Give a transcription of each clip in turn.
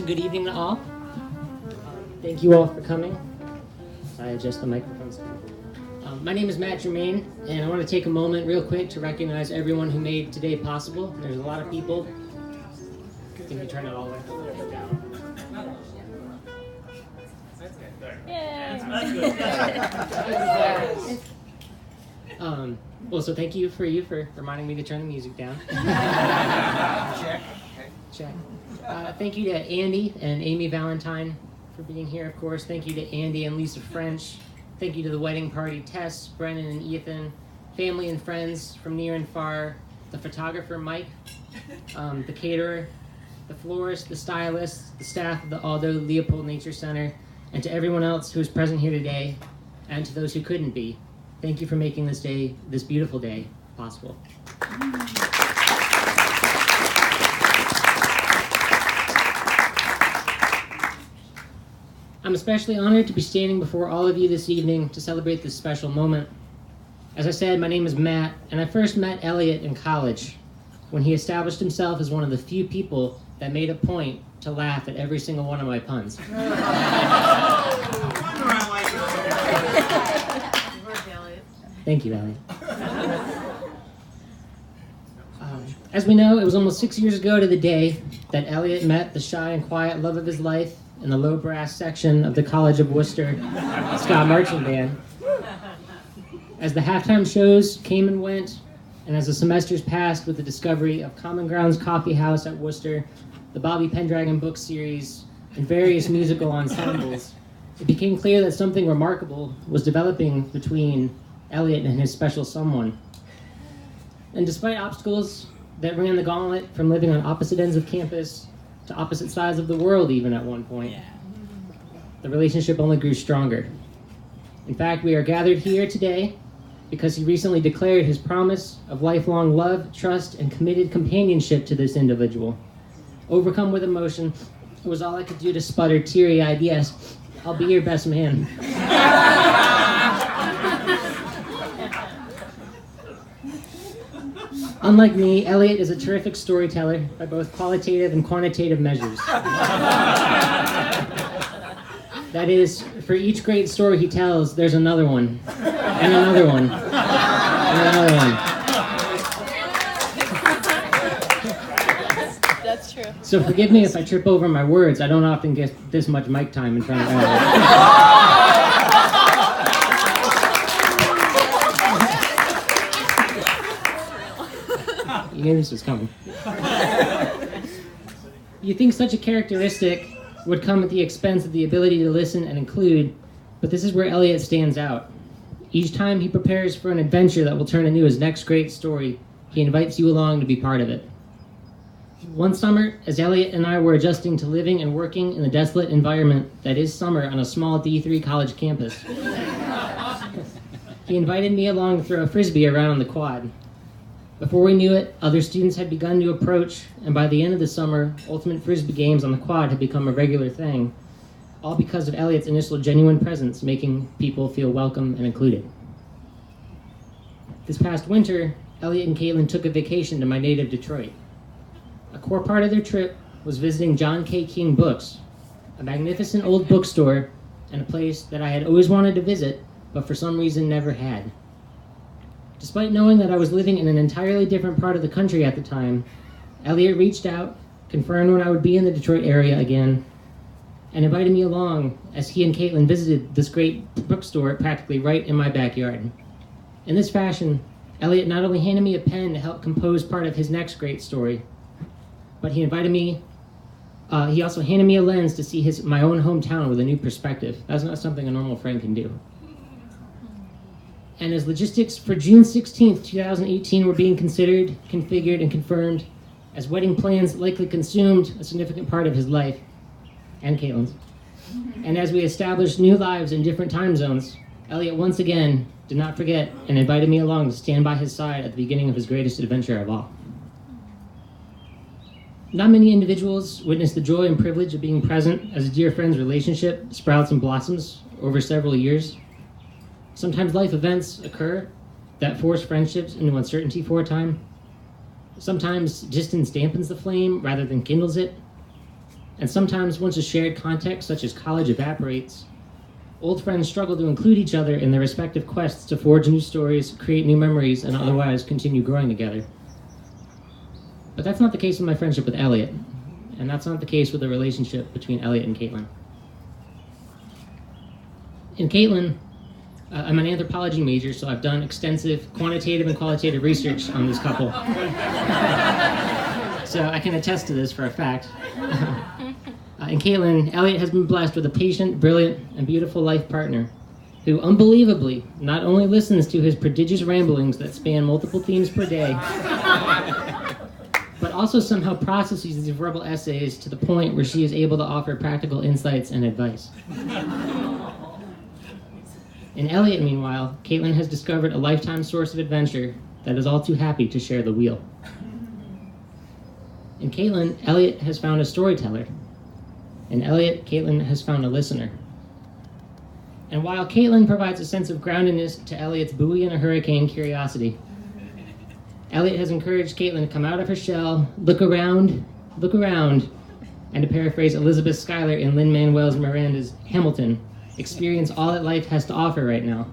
Good evening to all. Thank you all for coming. I adjust the microphones. My name is Matt Germain, and I want to take a moment real quick to recognize everyone who made today possible. There's a lot of people. Can you turn it all the way down? Well, so thank you for reminding me to turn the music down. Check. Thank you to Andy and Amy Valentine for being here, of course. Thank you to Andy and Lisa French. Thank you to the wedding party, Tess, Brennan, and Ethan, family and friends from near and far, the photographer, Mike, the caterer, the florist, the stylist, the staff of the Aldo Leopold Nature Center, and to everyone else who is present here today, and to those who couldn't be. Thank you for making this day, this beautiful day, possible. I'm especially honored to be standing before all of you this evening to celebrate this special moment. As I said, my name is Matt, and I first met Elliott in college when he established himself as one of the few people that made a point to laugh at every single one of my puns. Thank you, Elliott. As we know, it was almost 6 years ago to the day that Elliott met the shy and quiet love of his life in the low brass section of the College of Worcester Scott Marching Band. As the halftime shows came and went, and as the semesters passed with the discovery of Common Grounds Coffee House at Worcester, the Bobby Pendragon book series, and various musical ensembles, it became clear that something remarkable was developing between Elliott and his special someone. And despite obstacles that ran the gauntlet from living on opposite ends of campus to opposite sides of the world even at one point, the relationship only grew stronger. In fact, we are gathered here today because he recently declared his promise of lifelong love, trust, and committed companionship to this individual. Overcome with emotion, it was all I could do to sputter teary-eyed, "Yes, I'll be your best man." Unlike me, Elliott is a terrific storyteller by both qualitative and quantitative measures. That is, for each great story he tells, there's another one, and another one, and another one. That's true. So forgive me if I trip over my words. I don't often get this much mic time in front of Elliott. You knew this was coming. You think such a characteristic would come at the expense of the ability to listen and include, but this is where Elliott stands out. Each time he prepares for an adventure that will turn into his next great story, he invites you along to be part of it. One summer, as Elliott and I were adjusting to living and working in the desolate environment that is summer on a small D3 college campus, he invited me along to throw a frisbee around on the quad. Before we knew it, other students had begun to approach, and by the end of the summer, ultimate frisbee games on the quad had become a regular thing, all because of Elliott's initial genuine presence, making people feel welcome and included. This past winter, Elliott and Caitlin took a vacation to my native Detroit. A core part of their trip was visiting John K. King Books, a magnificent old bookstore and a place that I had always wanted to visit, but for some reason never had. Despite knowing that I was living in an entirely different part of the country at the time, Elliott reached out, confirmed when I would be in the Detroit area again, and invited me along as he and Caitlin visited this great bookstore practically right in my backyard. In this fashion, Elliott not only handed me a pen to help compose part of his next great story, but he also handed me a lens to see my own hometown with a new perspective. That's not something a normal friend can do. And as logistics for June 16th, 2018 were being considered, configured, and confirmed, as wedding plans likely consumed a significant part of his life, and Caitlin's, and as we established new lives in different time zones, Elliott once again did not forget and invited me along to stand by his side at the beginning of his greatest adventure of all. Not many individuals witness the joy and privilege of being present as a dear friend's relationship sprouts and blossoms over several years. Sometimes life events occur that force friendships into uncertainty for a time. Sometimes distance dampens the flame rather than kindles it. And sometimes once a shared context such as college evaporates, old friends struggle to include each other in their respective quests to forge new stories, create new memories, and otherwise continue growing together. But that's not the case with my friendship with Elliott, and that's not the case with the relationship between Elliott and Caitlin. In Caitlin, I'm an anthropology major, so I've done extensive quantitative and qualitative research on this couple. So I can attest to this for a fact. In Caitlin, Elliott has been blessed with a patient, brilliant, and beautiful life partner who unbelievably not only listens to his prodigious ramblings that span multiple themes per day, but also somehow processes these verbal essays to the point where she is able to offer practical insights and advice. In Elliott, meanwhile, Caitlin has discovered a lifetime source of adventure that is all too happy to share the wheel. In Caitlin, Elliott has found a storyteller. In Elliott, Caitlin has found a listener. And while Caitlin provides a sense of groundedness to Elliott's buoy in a hurricane curiosity, Elliott has encouraged Caitlin to come out of her shell, look around, and to paraphrase Elizabeth Schuyler in Lin-Manuel Miranda's Hamilton, experience all that life has to offer right now,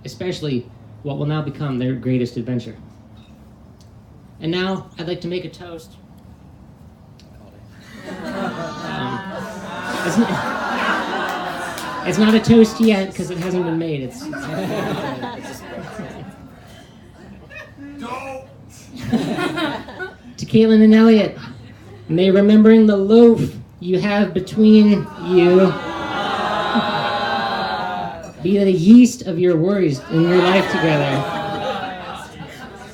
especially what will now become their greatest adventure. And now, I'd like to make a toast. It's not a toast yet, because it hasn't been made. To Caitlin and Elliott, may remembering the loaf you have between you be the yeast of your worries in your life together.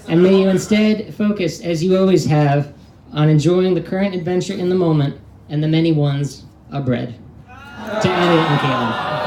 And may you instead focus, as you always have, on enjoying the current adventure in the moment and the many ones abread. To Elliott and Caitlin.